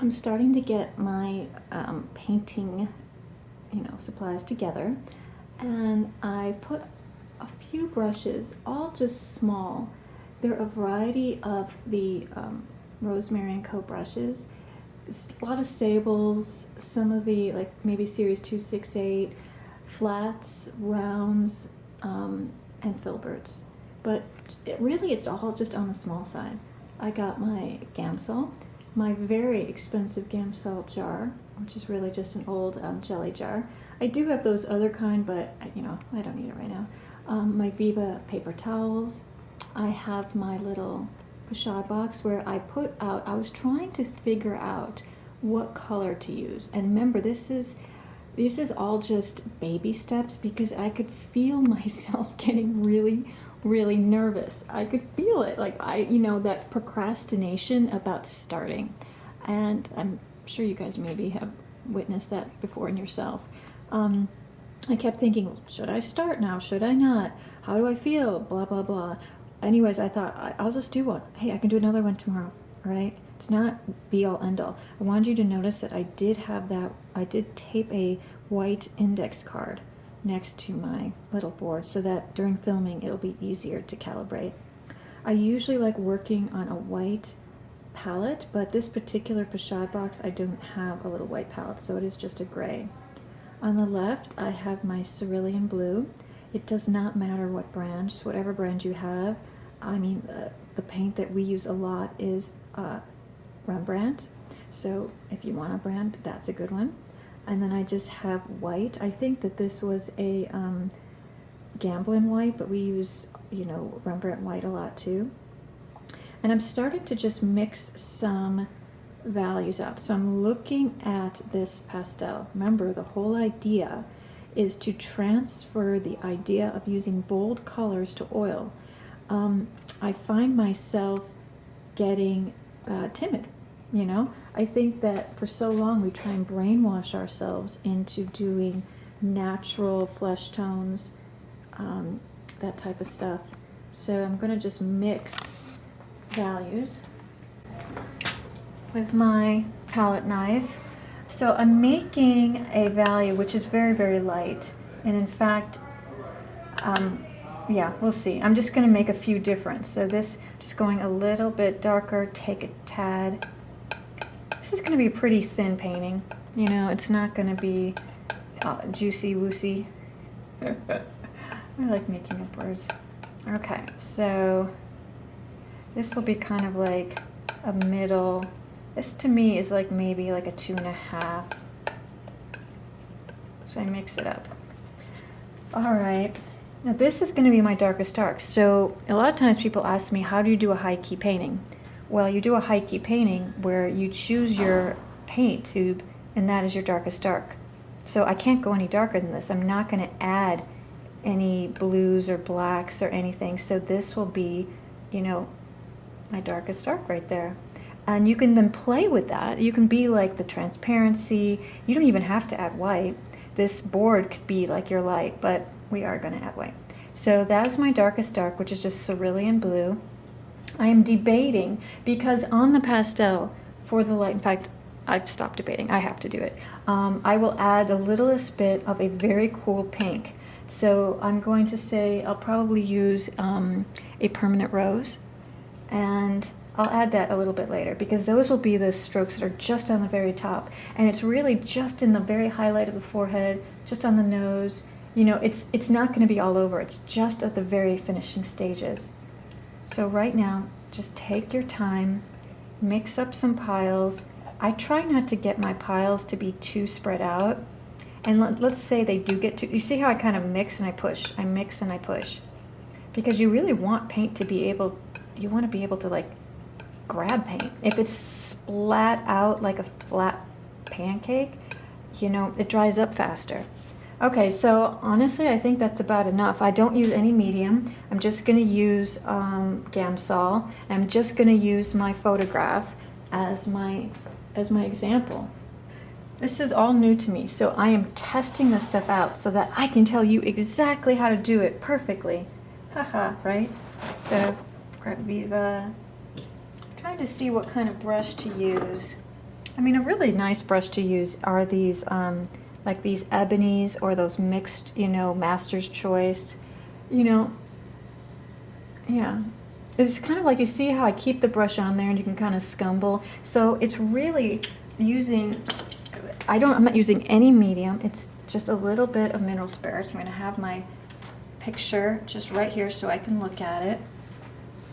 I'm starting to get my painting, supplies together, and I put a few brushes, all just small. They're a variety of the Rosemary & Co brushes. It's a lot of sables, some of the like maybe series 268, flats, rounds, and filberts. But it's all just on the small side. I got my Gamsol, my very expensive Gamsol jar, which is really just an old jelly jar. I do have those other kind, but I don't need it right now. My Viva paper towels. I have my little pochade box where I was trying to figure out what color to use. And remember, this is all just baby steps because I could feel myself getting really, really nervous. I could feel it, like that procrastination about starting. And I'm sure you guys maybe have witnessed that before in yourself. I kept thinking, should I start now? Should I not? How do I feel? Blah, blah, blah. Anyways, I thought, I'll just do one. Hey, I can do another one tomorrow, right? It's not be all end all. I wanted you to notice that I did tape a white index card next to my little board so that during filming it'll be easier to calibrate. I usually like working on a white palette, but this particular pochade box, I don't have a little white palette, so it is just a gray. On the left, I have my cerulean blue. It does not matter what brand, just whatever brand you have. I mean, the paint that we use a lot is Rembrandt, so if you want a brand, that's a good one. And then I just have white. I think that this was a Gamblin white, but we use, Rembrandt white a lot too. And I'm starting to just mix some values out. So I'm looking at this pastel. Remember, the whole idea is to transfer the idea of using bold colors to oil. I find myself getting timid, I think that for so long we try and brainwash ourselves into doing natural flesh tones, that type of stuff. So I'm going to just mix values with my palette knife. So I'm making a value which is very, very light. And in fact, we'll see. I'm just going to make a few different. So this, just going a little bit darker, take a tad. This is going to be a pretty thin painting. It's not going to be juicy woosy. I like making up words. Okay, so this will be kind of like a middle. This to me is like maybe like a 2.5. So I mix it up. All right. Now this is going to be my darkest dark. So a lot of times people ask me, how do you do a high key painting? Well, you do a high key painting where you choose your paint tube and that is your darkest dark. So I can't go any darker than this. I'm not going to add any blues or blacks or anything. So this will be, my darkest dark right there. And you can then play with that. You can be like the transparency. You don't even have to add white. This board could be like your light, but we are going to add white. So that is my darkest dark, which is just cerulean blue. I am debating because on the pastel for the light, in fact, I've stopped debating. I have to do it. I will add the littlest bit of a very cool pink. So I'm going to say I'll probably use a permanent rose, and I'll add that a little bit later because those will be the strokes that are just on the very top. And it's really just in the very highlight of the forehead, just on the nose. It's not going to be all over. It's just at the very finishing stages. So right now, just take your time, mix up some piles. I try not to get my piles to be too spread out. And let's say they do get too, you see how I kind of mix and I push, I mix and I push. Because you really want paint to be able, you want to be able to like grab paint. If it's splat out like a flat pancake, it dries up faster. Okay, so honestly, I think that's about enough. I don't use any medium. I'm just going to use Gamsol. I'm just going to use my photograph as my example. This is all new to me, so I am testing this stuff out so that I can tell you exactly how to do it perfectly. Haha, right? So, grab Viva. I'm trying to see what kind of brush to use. I mean, a really nice brush to use are these, like these ebonies or those mixed, you know, Master's Choice, you know, yeah. It's kind of like, you see how I keep the brush on there and you can kind of scumble. So it's really using, I'm not using any medium. It's just a little bit of mineral spirits. I'm going to have my picture just right here so I can look at it.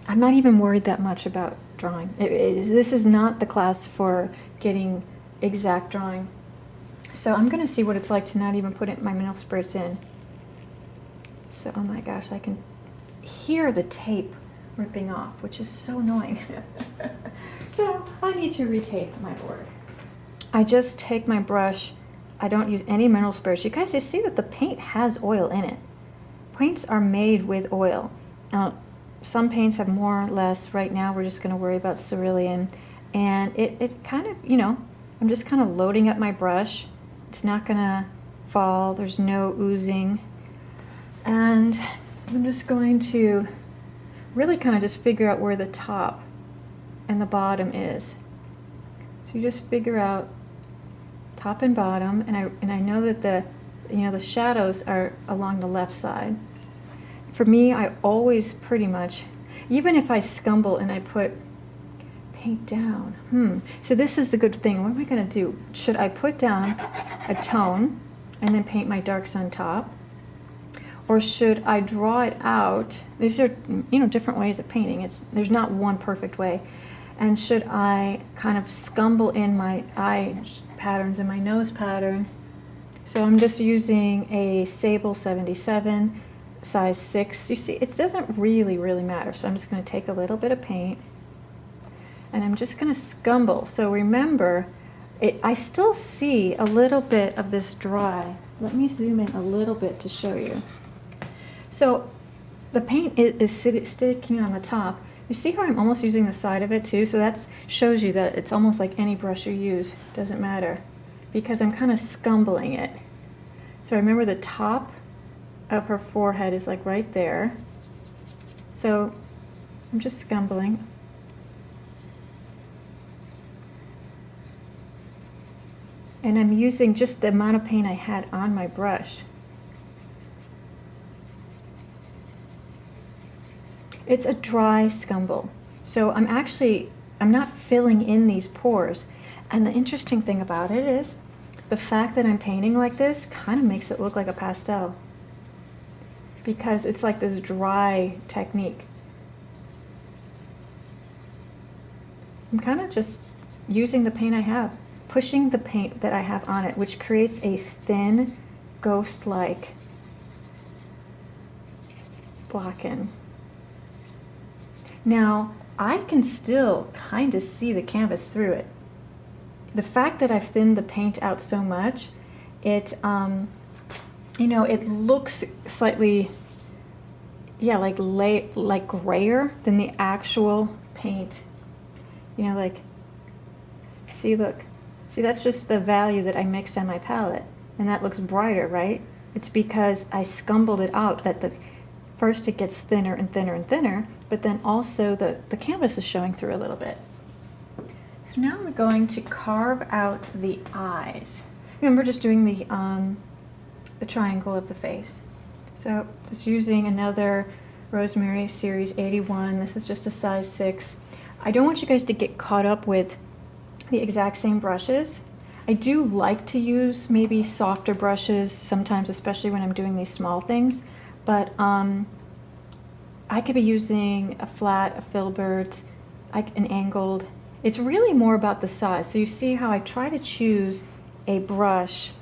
I'm not even worried that much about drawing. This is not the class for getting exact drawing. So I'm going to see what it's like to not even put my mineral spirits in. So, oh my gosh, I can hear the tape ripping off, which is so annoying. So I need to retape my board. I just take my brush. I don't use any mineral spirits. You guys, you see that the paint has oil in it. Paints are made with oil. Now, some paints have more or less. Right now, we're just going to worry about cerulean. And it kind of, you know, I'm just kind of loading up my brush. It's not going to fall. There's no oozing. And I'm just going to really kind of just figure out where the top and the bottom is. So you just figure out top and bottom, and I know that the shadows are along the left side. For me, I always pretty much, even if I scumble and I put paint down, so this is the good thing. What am I going to do? Should I put down a tone and then paint my darks on top? Or should I draw it out? These are, you know, different ways of painting. There's not one perfect way. And should I kind of scumble in my eye patterns and my nose pattern? So I'm just using a Sable 77, size 6. You see, it doesn't really matter. So I'm just going to take a little bit of paint and I'm just going to scumble. So remember, I still see a little bit of this dry. Let me zoom in a little bit to show you. So the paint is sticking on the top. You see how I'm almost using the side of it too? So that shows you that it's almost like any brush you use. Doesn't matter, because I'm kind of scumbling it. So remember, the top of her forehead is like right there. So I'm just scumbling. And I'm using just the amount of paint I had on my brush. It's a dry scumble. So I'm not filling in these pores. And the interesting thing about it is the fact that I'm painting like this kind of makes it look like a pastel, because it's like this dry technique. I'm kind of just using the paint I have, pushing the paint that I have on it, which creates a thin, ghost-like blocking. Now, I can still kind of see the canvas through it. The fact that I've thinned the paint out so much, it looks slightly, like grayer than the actual paint. You know, like, see, look. See, that's just the value that I mixed on my palette. And that looks brighter, right? It's because I scumbled it out, that first it gets thinner and thinner and thinner, but then also the canvas is showing through a little bit. So now we're going to carve out the eyes. Remember, just doing the triangle of the face. So just using another Rosemary Series 81. This is just a size 6. I don't want you guys to get caught up with the exact same brushes. I do like to use maybe softer brushes sometimes, especially when I'm doing these small things, but I could be using a flat, a filbert, an angled. It's really more about the size. So you see how I try to choose a brush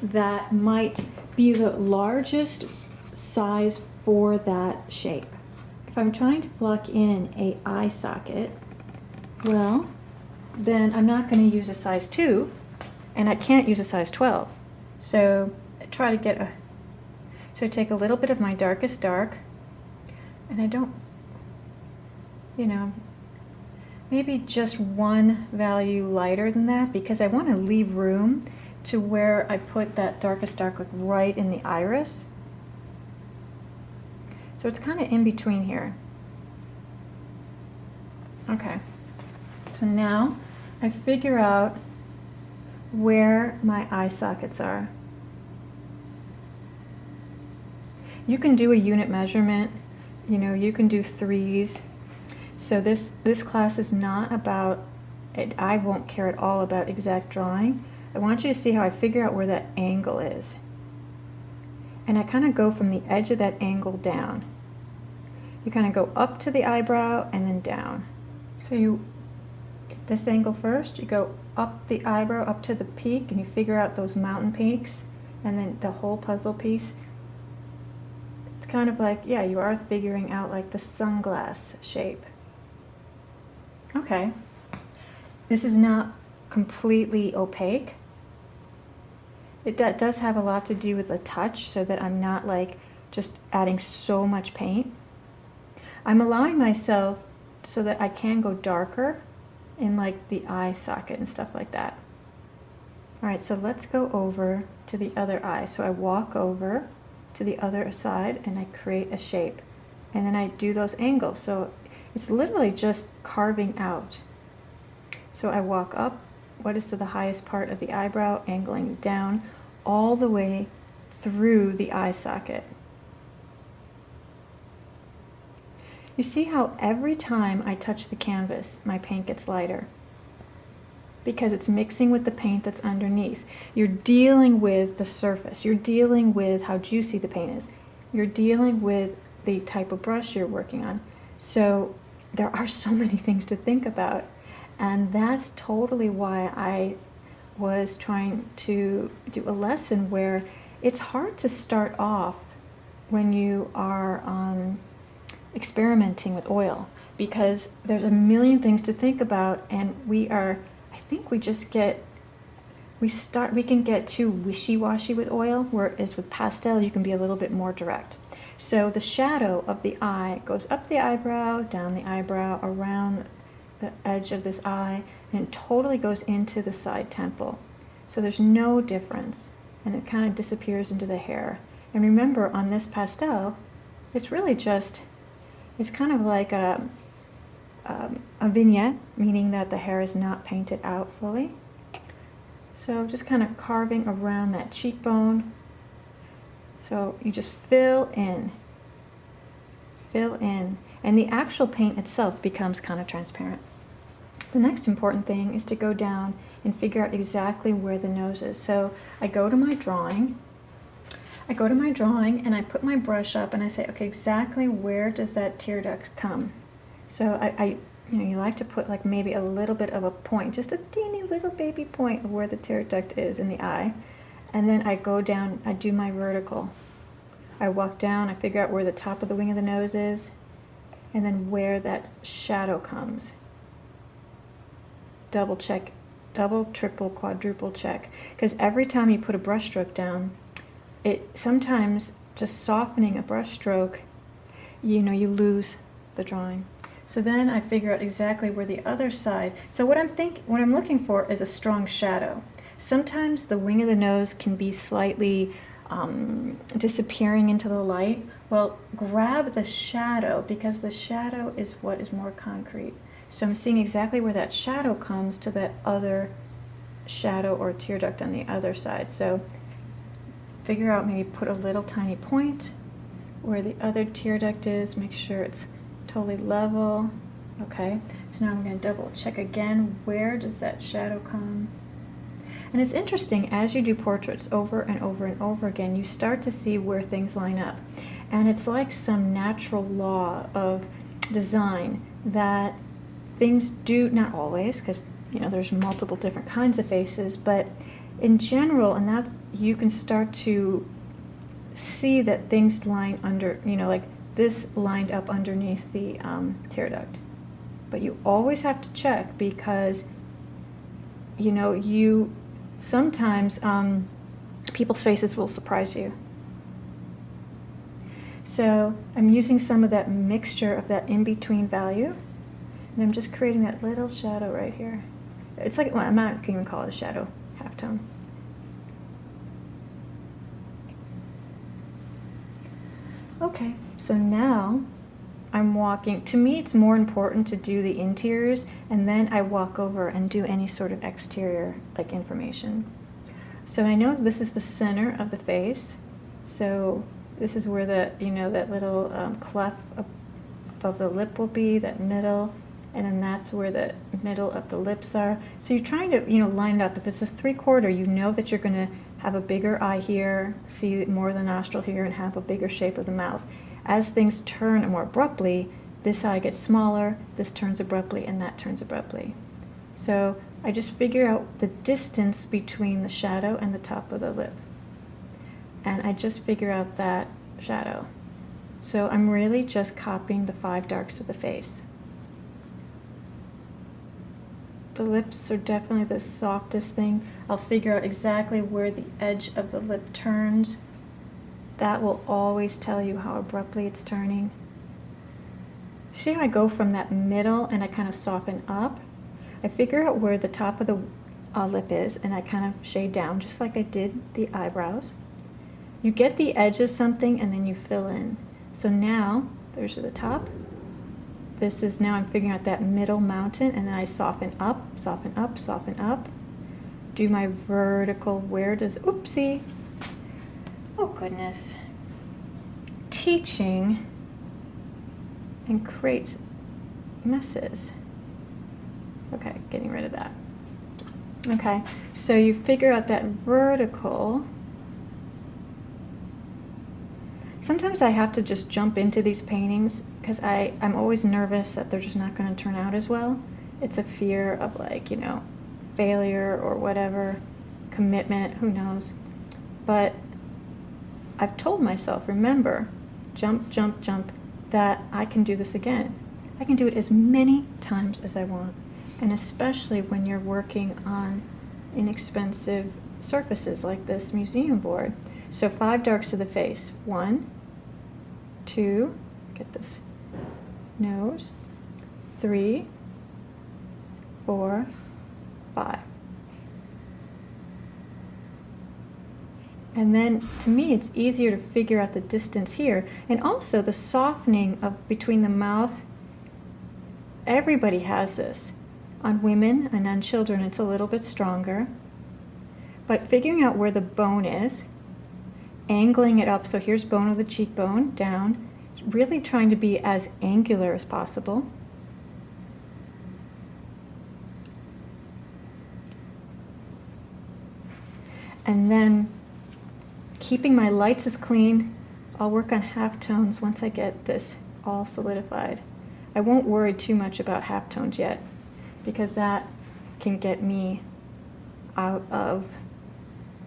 that might be the largest size for that shape. If I'm trying to block in an eye socket, well, then I'm not going to use a size 2, and I can't use a size 12. So I try to get so I take a little bit of my darkest dark, and I don't, maybe just one value lighter than that, because I want to leave room to where I put that darkest dark, like right in the iris. So it's kind of in between here. Okay. So now I figure out where my eye sockets are. You can do a unit measurement, you can do 3s. So this class is not about, I won't care at all about exact drawing. I want you to see how I figure out where that angle is. And I kind of go from the edge of that angle down. You kind of go up to the eyebrow and then down. So you get this angle first, you go up the eyebrow, up to the peak, and you figure out those mountain peaks, and then the whole puzzle piece. It's kind of like, yeah, you are figuring out like the sunglass shape. Okay. This is not completely opaque. That does have a lot to do with the touch, so that I'm not like just adding so much paint. I'm allowing myself so that I can go darker in like the eye socket and stuff like that. All right, so let's go over to the other eye. So I walk over to the other side and I create a shape, and then I do those angles. So it's literally just carving out. So I walk up, what is to the highest part of the eyebrow, angling down all the way through the eye socket. You see how every time I touch the canvas, my paint gets lighter, because it's mixing with the paint that's underneath. You're dealing with the surface. You're dealing with how juicy the paint is. You're dealing with the type of brush you're working on. So there are so many things to think about. And that's totally why I was trying to do a lesson where it's hard to start off when you are experimenting with oil, because there's a million things to think about, and we can get too wishy-washy with oil, whereas with pastel you can be a little bit more direct. So the shadow of the eye goes up the eyebrow, down the eyebrow, around the edge of this eye, and it totally goes into the side temple. So there's no difference, and it kind of disappears into the hair. And remember, on this pastel, it's really just, it's kind of like a vignette, meaning that the hair is not painted out fully. So just kind of carving around that cheekbone. So you just fill in, and the actual paint itself becomes kind of transparent. The next important thing is to go down and figure out exactly where the nose is. So I go to my drawing, and I put my brush up and I say, okay, exactly where does that tear duct come? So you like to put like maybe a little bit of a point, just a teeny little baby point of where the tear duct is in the eye. And then I go down, I do my vertical. I walk down, I figure out where the top of the wing of the nose is, and then where that shadow comes. Double check, double, triple, quadruple check. Because every time you put a brush stroke down, it sometimes just softening a brush stroke, you lose the drawing. So then I figure out exactly where the other side. So what I'm looking for is a strong shadow. Sometimes the wing of the nose can be slightly disappearing into the light. Well, grab the shadow, because the shadow is what is more concrete. So I'm seeing exactly where that shadow comes to that other shadow or tear duct on the other side. So figure out, maybe put a little tiny point where the other tear duct is, make sure it's totally level. Okay, so now I'm going to double check again, where does that shadow come? And it's interesting, as you do portraits over and over and over again, you start to see where things line up. And it's like some natural law of design that things do, not always, because there's multiple different kinds of faces, but in general, and that's, you can start to see that things line under, like this lined up underneath the tear duct. But you always have to check, because you sometimes people's faces will surprise you. So I'm using some of that mixture of that in-between value, and I'm just creating that little shadow right here. It's like, well, I'm not going to even call it a shadow, halftone. Okay, so now I'm walking. To me, it's more important to do the interiors, and then I walk over and do any sort of exterior like information. So I know this is the center of the face. So this is where the, that little cleft above the lip will be, that middle, and then that's where the middle of the lips are. So you're trying to, line it up. If it's a 3/4, you know that you're going to have a bigger eye here, see more of the nostril here, and have a bigger shape of the mouth. As things turn more abruptly, this eye gets smaller, this turns abruptly, and that turns abruptly. So I just figure out the distance between the shadow and the top of the lip. And I just figure out that shadow. So I'm really just copying the 5 darks of the face. The lips are definitely the softest thing. I'll figure out exactly where the edge of the lip turns. That will always tell you how abruptly it's turning. See how I go from that middle and I kind of soften up? I figure out where the top of the lip is and I kind of shade down just like I did the eyebrows. You get the edge of something and then you fill in. So now, there's the top. This is now I'm figuring out that middle mountain, and then I soften up, soften up, soften up. Do my vertical, oopsie. Oh goodness. Teaching and creates messes. Okay, getting rid of that. Okay, so you figure out that vertical. Sometimes I have to just jump into these paintings because I'm always nervous that they're just not going to turn out as well. It's a fear of failure or whatever, commitment, who knows. But I've told myself, remember, jump, jump, jump, that I can do this again. I can do it as many times as I want. And especially when you're working on inexpensive surfaces like this museum board. So 5 darks to the face. 1, 2, get this nose, 3, 4, 5. And then to me it's easier to figure out the distance here, and also the softening of between the mouth. Everybody has this. On women and on children it's a little bit stronger. But figuring out where the bone is, angling it up, so here's bone of the cheekbone, down, really trying to be as angular as possible. And then keeping my lights as clean. I'll work on halftones once I get this all solidified. I won't worry too much about halftones yet, because that can get me out of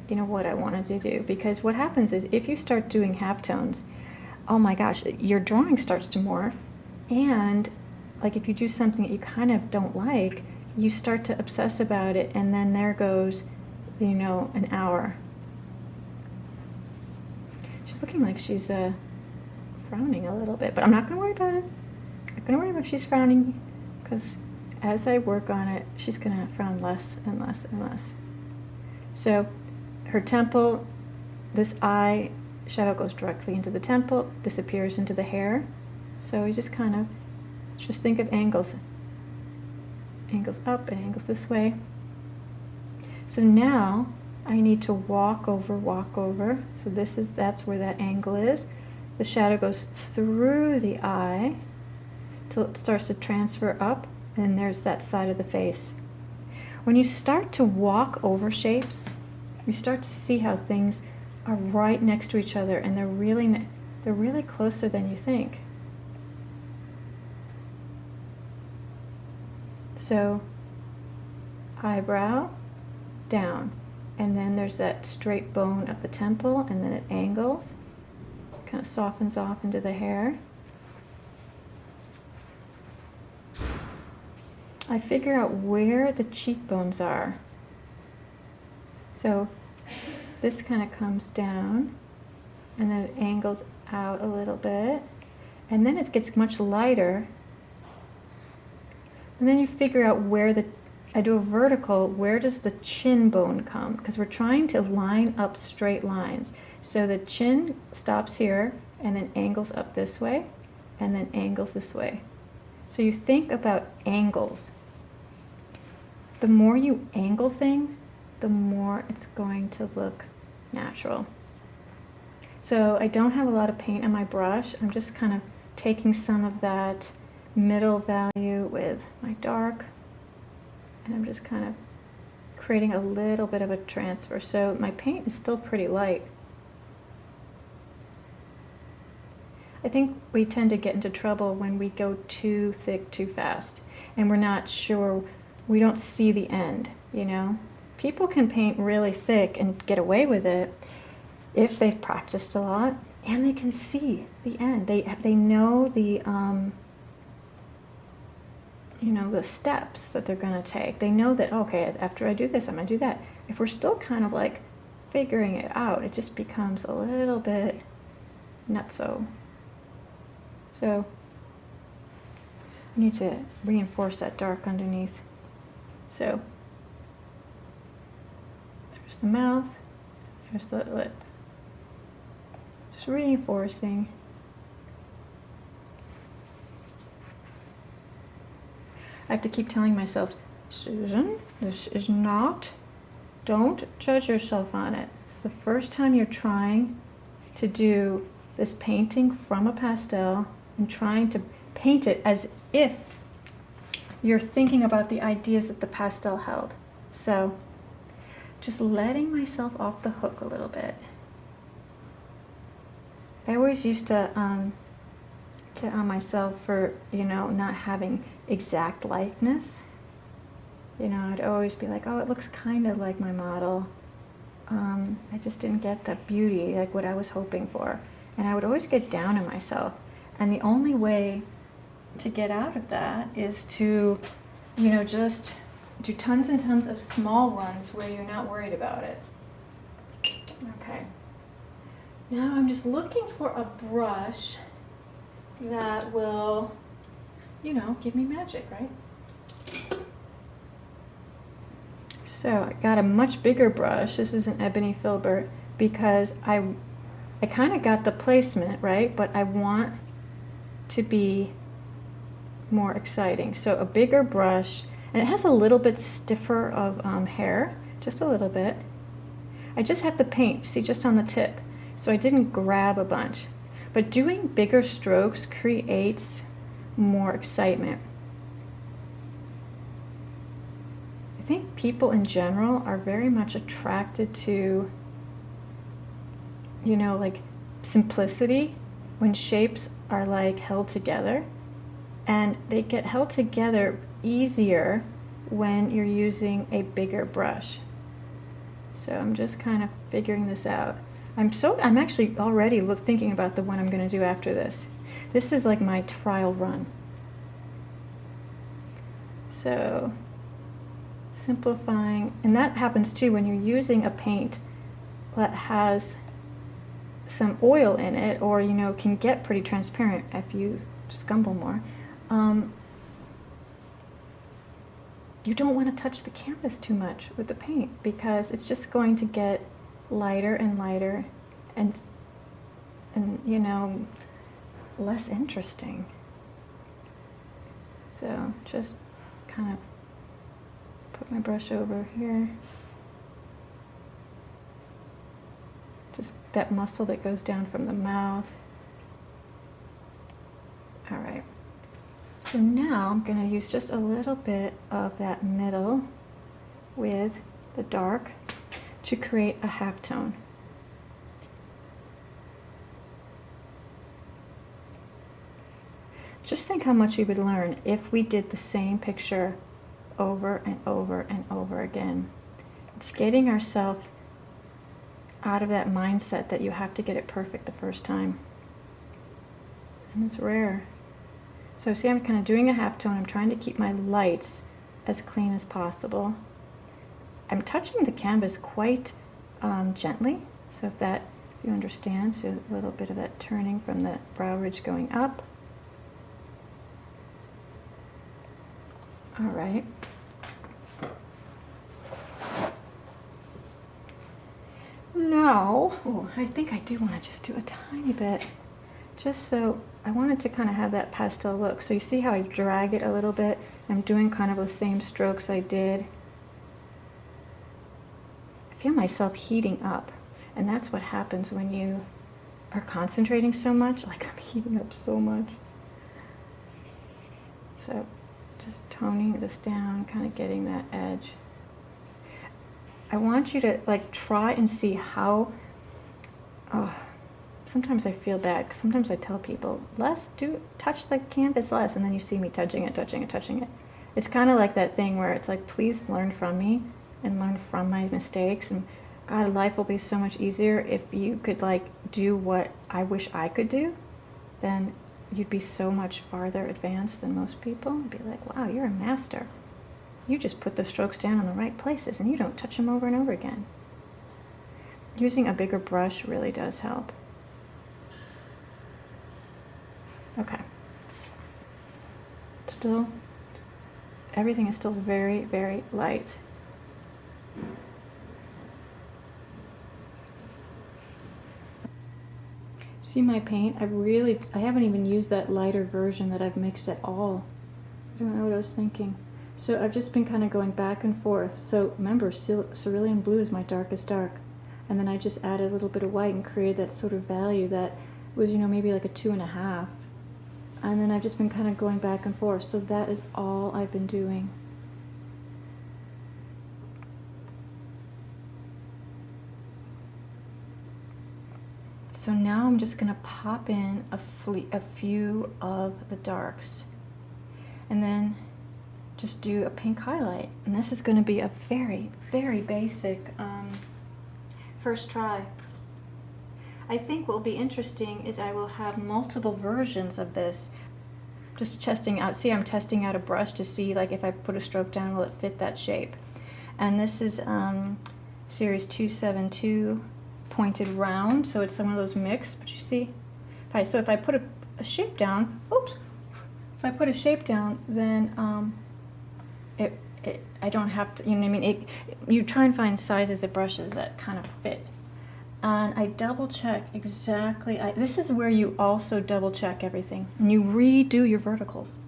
what I wanted to do. Because what happens is if you start doing halftones, oh my gosh, your drawing starts to morph, and if you do something that you kind of don't like, you start to obsess about it, and then there goes an hour. She's looking like she's frowning a little bit, but I'm not going to worry about it. I'm not going to worry about if she's frowning, because as I work on it, she's going to frown less and less and less. So her temple, this eye shadow goes directly into the temple, disappears into the hair. So we just just think of angles. Angles up and angles this way. So now I need to walk over. So that's where that angle is. The shadow goes through the eye till it starts to transfer up, and there's that side of the face. When you start to walk over shapes, you start to see how things are right next to each other, and they're really closer than you think. So eyebrow down, and then there's that straight bone of the temple, and then it angles, kind of softens off into the hair. I figure out where the cheekbones are. So this kind of comes down, and then it angles out a little bit, and then it gets much lighter. And then you figure out I do a vertical, where does the chin bone come? Because we're trying to line up straight lines. So the chin stops here and then angles up this way, and then angles this way. So you think about angles. The more you angle things, the more it's going to look natural. So I don't have a lot of paint on my brush. I'm just kind of taking some of that middle value with my dark, and I'm just kind of creating a little bit of a transfer. So my paint is still pretty light. I think we tend to get into trouble when we go too thick too fast and we're not sure, we don't see the end, you know? People can paint really thick and get away with it if they've practiced a lot, and they can see the end. They know the you know, the steps that they're going to take. They know that, okay, after I do this, I'm going to do that. If we're still kind of like figuring it out, it just becomes a little bit nutso. So I need to reinforce that dark underneath. So there's the mouth, there's the lip. Just reinforcing. I have to keep telling myself, Susan, this is not, don't judge yourself on it. It's the first time you're trying to do this painting from a pastel and trying to paint it as if you're thinking about the ideas that the pastel held. So just letting myself off the hook a little bit. I always used to get on myself for, you know, not having exact likeness. You know, I'd always be like, oh, it looks kind of like my model. I just didn't get the beauty, like what I was hoping for. And I would always get down on myself. And the only way to get out of that is to, you know, just do tons and tons of small ones where you're not worried about it. Okay. Now I'm just looking for a brush that will, you know, give me magic, right? So I got a much bigger brush. This is an ebony filbert because I kind of got the placement, right? But I want to be more exciting. So a bigger brush, and it has a little bit stiffer of hair, just a little bit. I just have the paint, see, just on the tip. So I didn't grab a bunch. But doing bigger strokes creates more excitement. I think people in general are very much attracted to, you know, like simplicity when shapes are like held together, and they get held together easier when you're using a bigger brush. So I'm just kind of figuring this out. I'm actually already thinking about the one I'm going to do after this. This is like my trial run. So simplifying, and that happens too when you're using a paint that has some oil in it, or, you know, can get pretty transparent if you scumble more. You don't want to touch the canvas too much with the paint because it's just going to get lighter and lighter and you know, less interesting. So just kind of put my brush over here. Just that muscle that goes down from the mouth. All right. So now I'm going to use just a little bit of that middle with the dark to create a halftone. Just think how much you would learn if we did the same picture over and over and over again. It's getting ourselves out of that mindset that you have to get it perfect the first time. And it's rare. So see, I'm kind of doing a halftone. I'm trying to keep my lights as clean as possible. I'm touching the canvas quite gently, so if you understand, so a little bit of that turning from the brow ridge going up. All right. Now, I think I do want to just do a tiny bit just so I wanted to kind of have that pastel look. So you see how I drag it a little bit? I'm doing kind of the same strokes I did. I feel myself heating up, and that's what happens when you are concentrating so much. Like I'm heating up so much. So just toning this down, kind of getting that edge. I want you to like try and see how, sometimes I feel bad because sometimes I tell people, touch the canvas less, and then you see me touching it. It's kind of like that thing where it's like, please learn from me and learn from my mistakes, and God, life will be so much easier if you could like do what I wish I could do. Then you'd be so much farther advanced than most people. I'd be like, wow, you're a master. You just put the strokes down in the right places and you don't touch them over and over again. Using a bigger brush really does help. Okay. Still, everything is still very, very light. See my paint? I haven't even used that lighter version that I've mixed at all. I don't know what I was thinking. So I've just been kind of going back and forth. So remember, cerulean blue is my darkest dark. And then I just added a little bit of white and created that sort of value that was, maybe like a 2.5. And then I've just been kind of going back and forth. So that is all I've been doing. So now I'm just going to pop in a few of the darks and then just do a pink highlight. And this is going to be a very, very basic first try. I think what will be interesting is I will have multiple versions of this. Just testing out. See, I'm testing out a brush to see like if I put a stroke down, will it fit that shape? And this is series 272. Pointed round, so it's some of those mixed, but you see, if I put a shape down, if I put a shape down, then I don't have to, you try and find sizes of brushes that kind of fit. And I double check exactly, this is where you also double check everything, and you redo your verticals.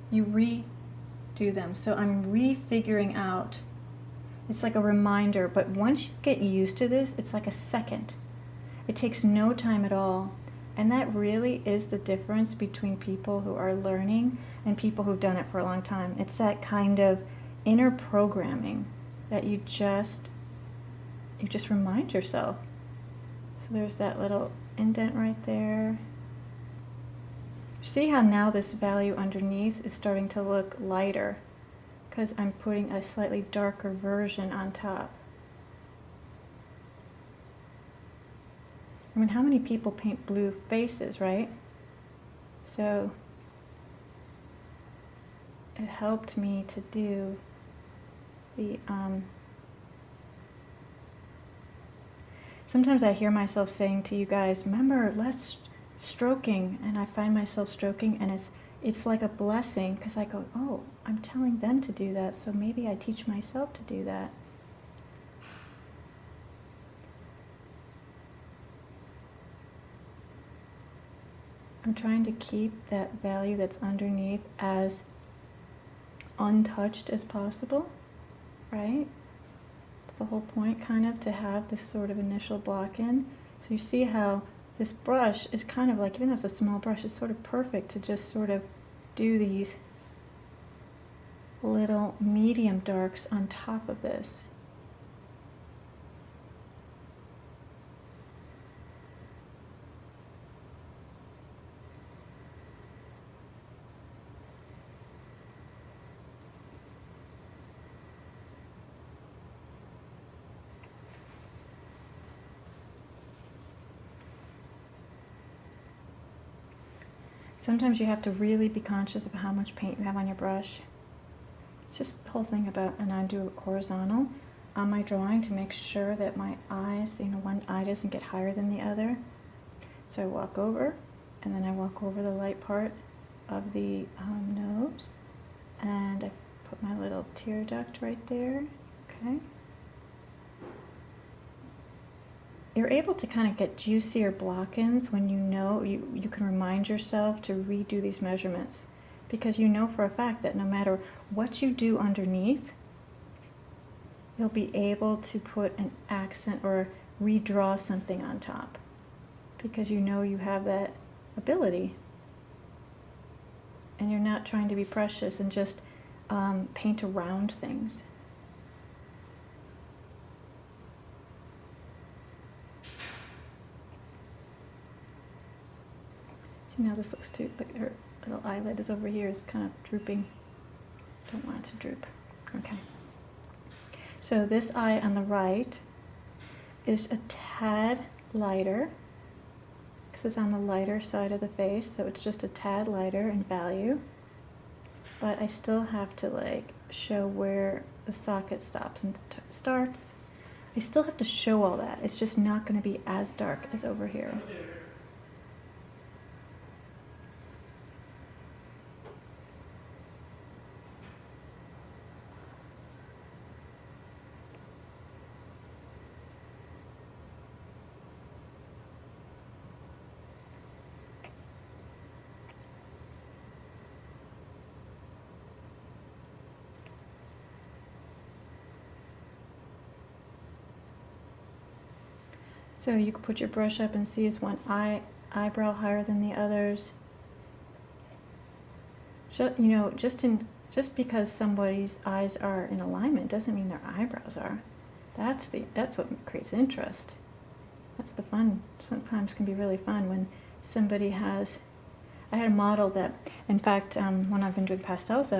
You redo them, so I'm refiguring out. It's like a reminder, but once you get used to this, it's like a second. It takes no time at all. And that really is the difference between people who are learning and people who've done it for a long time. It's that kind of inner programming that you just remind yourself. So there's that little indent right there. See how now this value underneath is starting to look lighter, because I'm putting a slightly darker version on top. I mean, how many people paint blue faces, right? So it helped me to do the, sometimes I hear myself saying to you guys, remember, less stroking, and I find myself stroking, and it's like a blessing, because I go, oh, I'm telling them to do that, so maybe I teach myself to do that. I'm trying to keep that value that's underneath as untouched as possible, right? It's the whole point, kind of, to have this sort of initial block in. So you see how this brush is kind of like, even though it's a small brush, it's sort of perfect to just sort of do these little medium darks on top of this. Sometimes you have to really be conscious of how much paint you have on your brush. It's just the whole thing about, and I do horizontal on my drawing to make sure that my eyes, one eye doesn't get higher than the other. So I walk over, and then I walk over the light part of the nose, and I put my little tear duct right there, okay? you're able to kind of get juicier block-ins when you know, you can remind yourself to redo these measurements, because you know for a fact that no matter what you do underneath, you'll be able to put an accent or redraw something on top, because you know you have that ability. And you're not trying to be precious and just paint around things. See, now this looks too, like her little eyelid is over here, is kind of drooping. Don't want it to droop. Okay. So this eye on the right is a tad lighter, because it's on the lighter side of the face, so it's just a tad lighter in value. But I still have to like show where the socket stops and starts. I still have to show all that. It's just not going to be as dark as over here. So you can put your brush up and see is one eyebrow higher than the others. You know, just because somebody's eyes are in alignment doesn't mean their eyebrows are. That's what creates interest. That's the fun. Sometimes can be really fun when somebody has. I had a model that, in fact, when I've been doing pastels,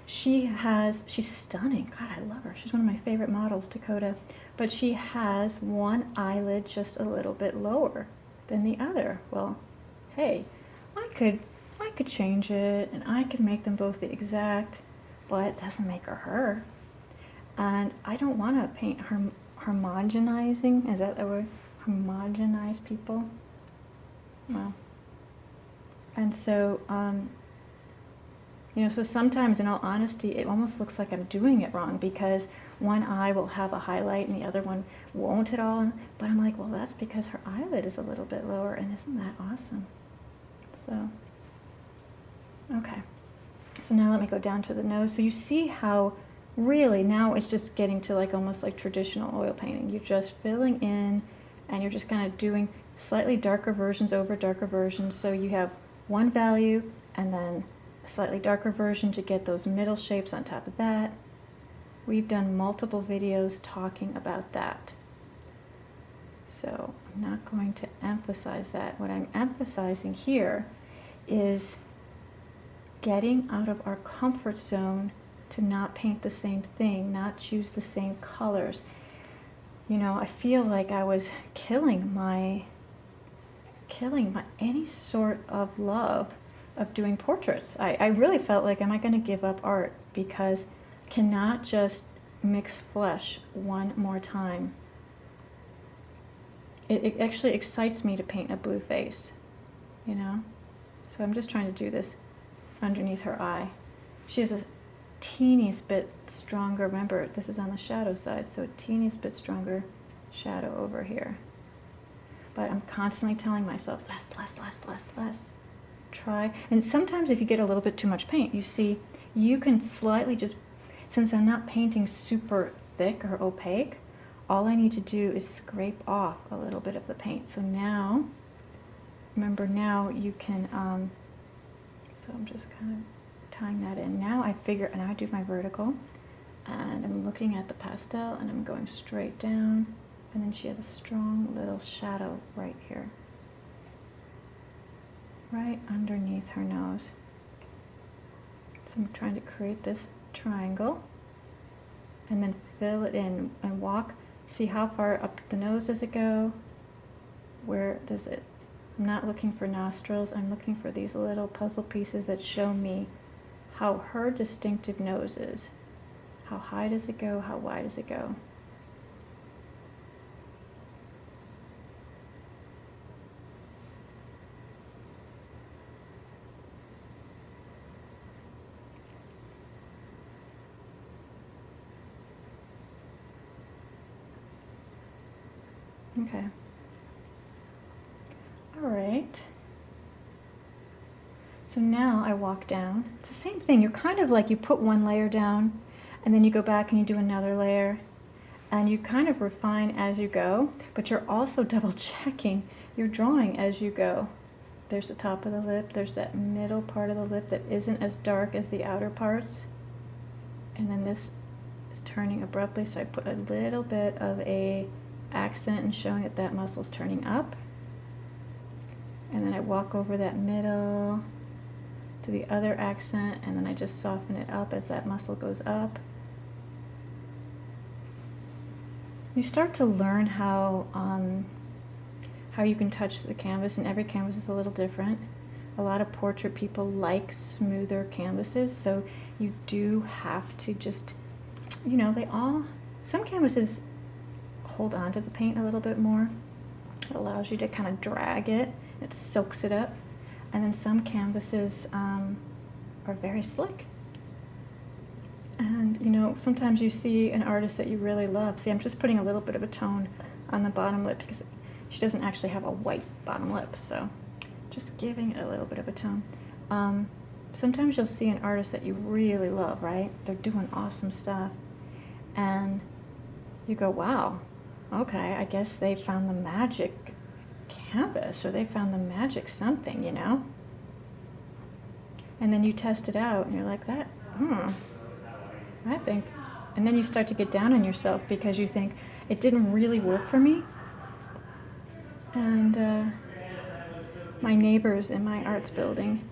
she's stunning. God, I love her. She's one of my favorite models, Dakota. But she has one eyelid just a little bit lower than the other. Well, hey, I could change it, and I could make them both the exact, but it doesn't make her her. And I don't want to paint homogenizing. Is that the word? Homogenize people? Well, and so, you know, so sometimes, in all honesty, it almost looks like I'm doing it wrong, because one eye will have a highlight and the other one won't at all. But I'm like, well, that's because her eyelid is a little bit lower, and isn't that awesome? So, okay. So now let me go down to the nose. So you see how really now it's just getting to like almost like traditional oil painting. You're just filling in, and you're just kind of doing slightly darker versions over darker versions. So you have one value and then a slightly darker version to get those middle shapes on top of that. We've done multiple videos talking about that. So I'm not going to emphasize that. What I'm emphasizing here is getting out of our comfort zone to not paint the same thing, not choose the same colors. You know, I feel like I was killing my any sort of love of doing portraits. I really felt like, am I going to give up art because cannot just mix flesh one more time. It actually excites me to paint a blue face, you know? So I'm just trying to do this underneath her eye. She has a teeniest bit stronger, remember, this is on the shadow side, so a teeniest bit stronger shadow over here. But I'm constantly telling myself, less, less, less, less, less. Try. And sometimes if you get a little bit too much paint, you see, you can slightly just, since I'm not painting super thick or opaque, all I need to do is scrape off a little bit of the paint. So now, remember now you can, so I'm just kind of tying that in. Now I figure, and I do my vertical, and I'm looking at the pastel, and I'm going straight down, and then she has a strong little shadow right here, right underneath her nose. So I'm trying to create this triangle, and then fill it in and walk. See how far up the nose does it go? Where does it? I'm not looking for nostrils. I'm looking for these little puzzle pieces that show me how her distinctive nose is. How high does it go? How wide does it go? Okay. All right. So now I walk down. It's the same thing. You're kind of like, you put one layer down and then you go back and you do another layer and you kind of refine as you go, but you're also double checking your drawing as you go. There's the top of the lip. There's that middle part of the lip that isn't as dark as the outer parts. And then this is turning abruptly, so I put a little bit of a accent and showing that that muscle's turning up. And then I walk over that middle to the other accent, and then I just soften it up as that muscle goes up. You start to learn how you can touch the canvas, and every canvas is a little different. A lot of portrait people like smoother canvases, so you do have to just, you know, some canvases hold on to the paint a little bit more. It allows you to kind of drag it, it soaks it up. And then some canvases are very slick. And, you know, sometimes you see an artist that you really love. See, I'm just putting a little bit of a tone on the bottom lip because she doesn't actually have a white bottom lip, so just giving it a little bit of a tone. Sometimes you'll see an artist that you really love, right? They're doing awesome stuff. And you go, wow, okay, I guess they found the magic canvas, or they found the magic something, you know? And then you test it out and you're like, I think. And then you start to get down on yourself because you think, it didn't really work for me. And my neighbors in my arts building,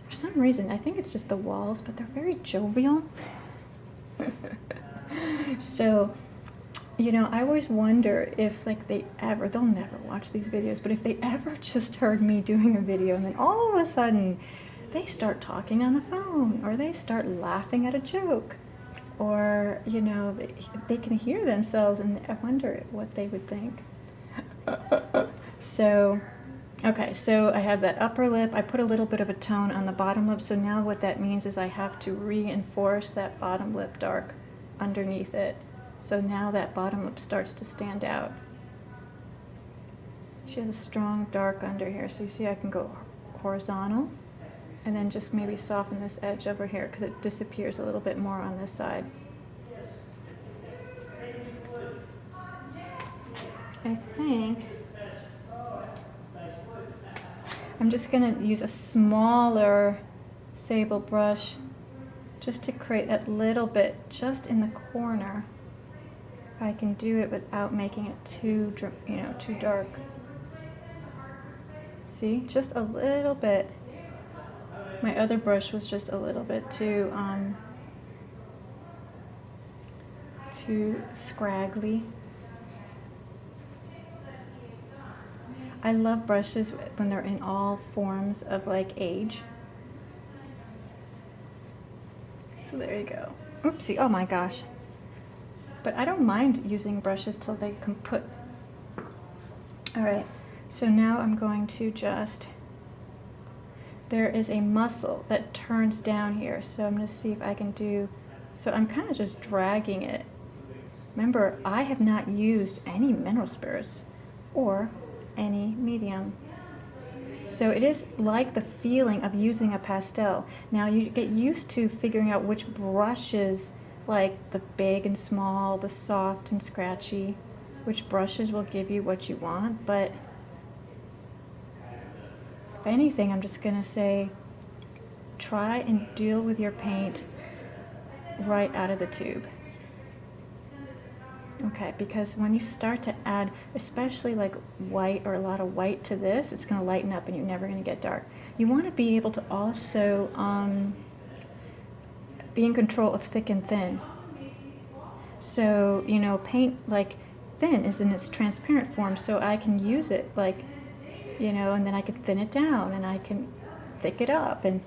for some reason, I think it's just the walls, but they're very jovial. So, you know, I always wonder if, like, they'll never watch these videos, but if they ever just heard me doing a video and then all of a sudden they start talking on the phone, or they start laughing at a joke, or, you know, they can hear themselves, and I wonder what they would think. So, okay, so I have that upper lip. I put a little bit of a tone on the bottom lip, so now what that means is I have to reinforce that bottom lip dark underneath it. So now that bottom lip starts to stand out. She has a strong dark under here, so you see I can go horizontal and then just maybe soften this edge over here because it disappears a little bit more on this side. I think I'm just going to use a smaller sable brush just to create a little bit just in the corner. I can do it without making it too dark. See, just a little bit. My other brush was just a little bit too scraggly. I love brushes when they're in all forms of like age. So there you go. Oopsie, oh my gosh. But I don't mind using brushes till they can put. All right, so now I'm going to there is a muscle that turns down here. So I'm gonna see if I can so I'm kind of just dragging it. Remember, I have not used any mineral spirits or any medium. So it is like the feeling of using a pastel. Now you get used to figuring out which brushes, like the big and small, the soft and scratchy, which brushes will give you what you want. But if anything, I'm just gonna say, try and deal with your paint right out of the tube. Okay, because when you start to add, especially like white or a lot of white to this, it's going to lighten up and you're never going to get dark. You want to be able to also be in control of thick and thin. So, you know, paint like thin is in its transparent form, so I can use it like, you know, and then I can thin it down and I can thick it up and,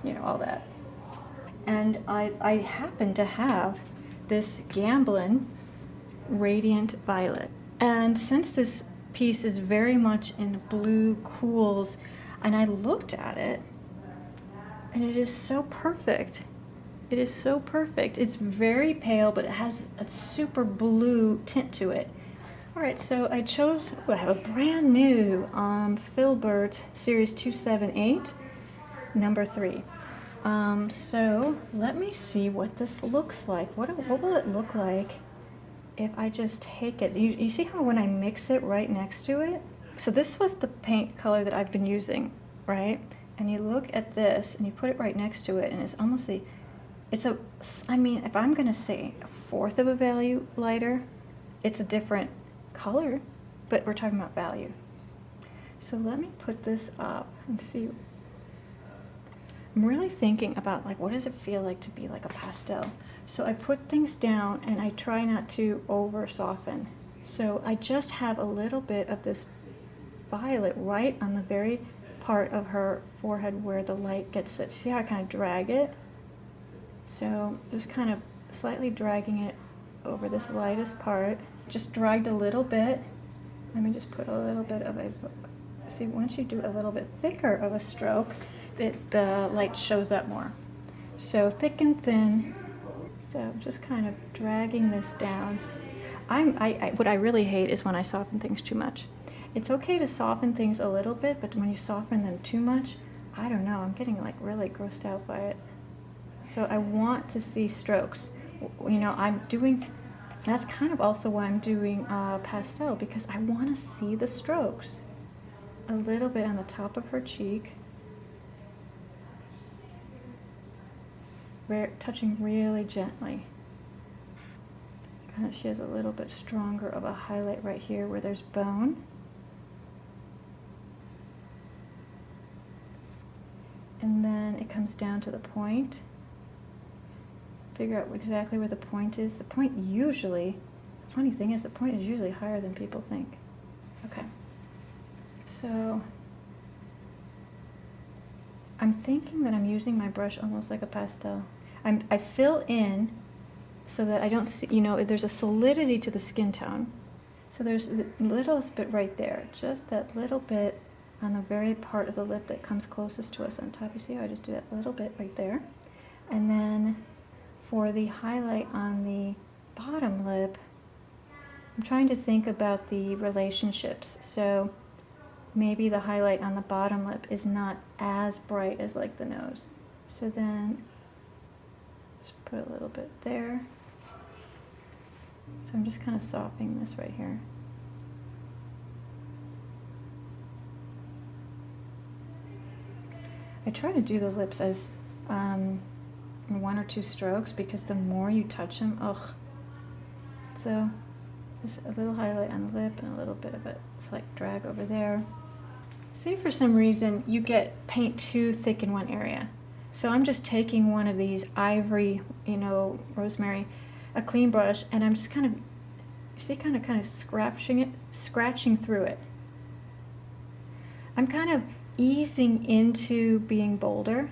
you know, all that. And I happen to have this Gamblin Radiant Violet. And since this piece is very much in blue cools, and I looked at it, and it is so perfect. It is so perfect. It's very pale, but it has a super blue tint to it. All right, so I chose, I have a brand new Filbert Series 278, number 3. So let me see what this looks like. What will it look like if I just take it? You see how when I mix it right next to it? So this was the paint color that I've been using, right? And you look at this and you put it right next to it and it's almost I mean, if I'm gonna say a fourth of a value lighter, it's a different color, but we're talking about value. So let me put this up and see. I'm really thinking about like, what does it feel like to be like a pastel? So I put things down and I try not to over soften. So I just have a little bit of this violet right on the very part of her forehead where the light gets it. See how I kind of drag it? So just kind of slightly dragging it over this lightest part. Just dragged a little bit. Let me just put a little bit of a, see, once you do a little bit thicker of a stroke, the light shows up more. So thick and thin. So I'm just kind of dragging this down. What I really hate is when I soften things too much. It's okay to soften things a little bit, but when you soften them too much, I don't know, I'm getting like really grossed out by it. So I want to see strokes. You know, that's kind of also why I'm doing pastel, because I want to see the strokes. A little bit on the top of her cheek. Touching really gently. Kind of, she has a little bit stronger of a highlight right here where there's bone. And then it comes down to the point. Figure out exactly where the point is. The point usually, the funny thing is the point is usually higher than people think. Okay. So I'm thinking that I'm using my brush almost like a pastel. I fill in so that I don't see, you know, there's a solidity to the skin tone. So there's the littlest bit right there, just that little bit on the very part of the lip that comes closest to us on top. You see how I just do that little bit right there? And then for the highlight on the bottom lip, I'm trying to think about the relationships. So maybe the highlight on the bottom lip is not as bright as like the nose. So then just put a little bit there. So I'm just kind of softening this right here. I try to do the lips as one or two strokes, because the more you touch them, ugh. So just a little highlight on the lip and a little bit of a slight drag over there. Say for some reason you get paint too thick in one area. So I'm just taking one of these ivory, you know, rosemary, a clean brush, and I'm just kind of, you see, kind of scratching through it. I'm kind of easing into being bolder.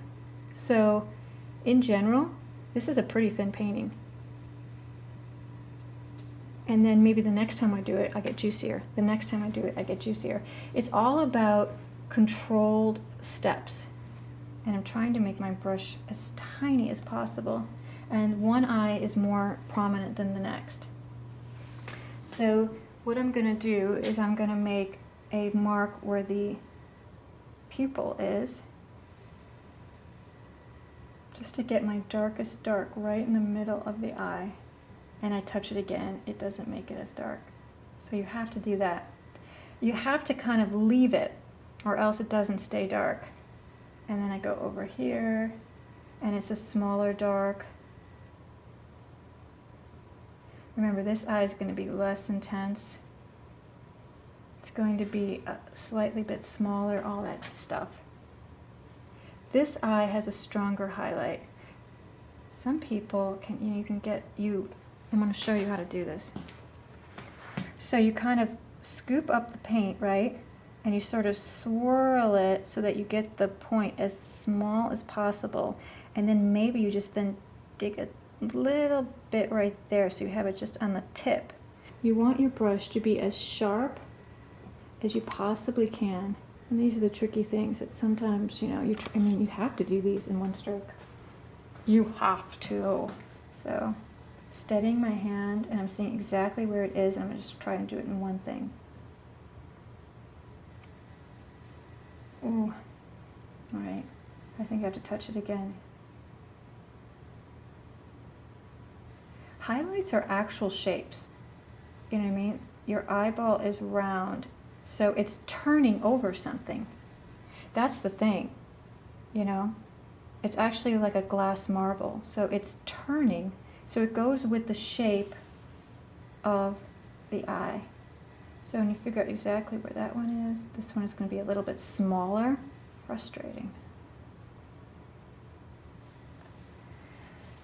So in general, this is a pretty thin painting. And then maybe the next time I do it, I get juicier. The next time I do it, I get juicier. It's all about controlled steps. And I'm trying to make my brush as tiny as possible. And one eye is more prominent than the next. So what I'm going to do is I'm going to make a mark where the pupil is, just to get my darkest dark right in the middle of the eye. And I touch it again, it doesn't make it as dark. So you have to do that. You have to kind of leave it, or else it doesn't stay dark. And then I go over here, and it's a smaller dark. Remember, this eye is going to be less intense. It's going to be a slightly bit smaller, all that stuff. This eye has a stronger highlight. Some people can, I'm going to show you how to do this. So you kind of scoop up the paint, right? And you sort of swirl it so that you get the point as small as possible. And then maybe you just then dig a little bit right there so you have it just on the tip. You want your brush to be as sharp as you possibly can. And these are the tricky things that sometimes, you have to do these in one stroke. You have to. So steadying my hand, and I'm seeing exactly where it is, and I'm just trying to do it in one thing. Ooh. All right. I think I have to touch it again. Highlights are actual shapes. You know what I mean? Your eyeball is round, so it's turning over something. That's the thing, you know? It's actually like a glass marble, so it's turning, so it goes with the shape of the eye. So when you figure out exactly where that one is, this one is going to be a little bit smaller. Frustrating.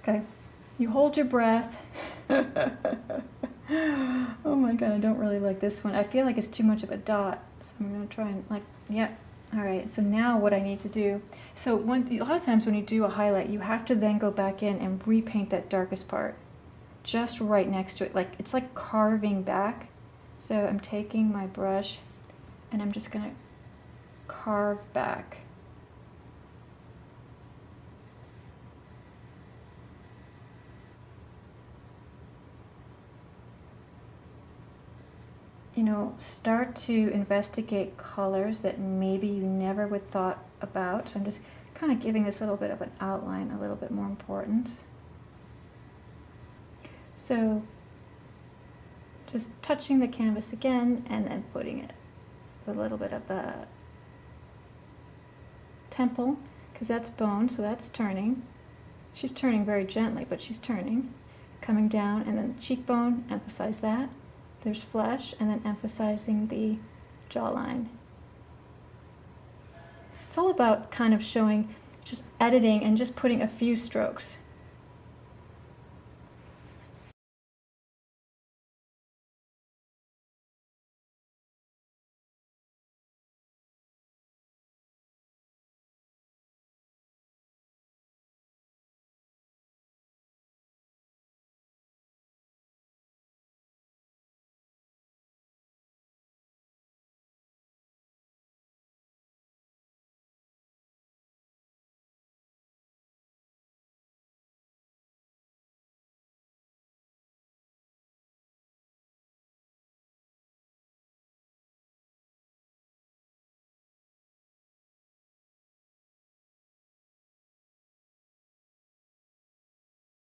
Okay, you hold your breath. Oh my god, I don't really like this one. I feel like it's too much of a dot, so I'm going to try and yep. All right, so now what I need to do, so a lot of times when you do a highlight, you have to then go back in and repaint that darkest part just right next to it. Like, it's like carving back. So I'm taking my brush and I'm just going to carve back. You know, start to investigate colors that maybe you never would thought about. So I'm just kind of giving this little bit of an outline a little bit more importance. So just touching the canvas again and then putting it a little bit of the temple, because that's bone, so that's turning. She's turning very gently, but she's turning. Coming down, and then cheekbone, emphasize that. There's flesh, and then emphasizing the jawline. It's all about kind of showing, just editing and just putting a few strokes.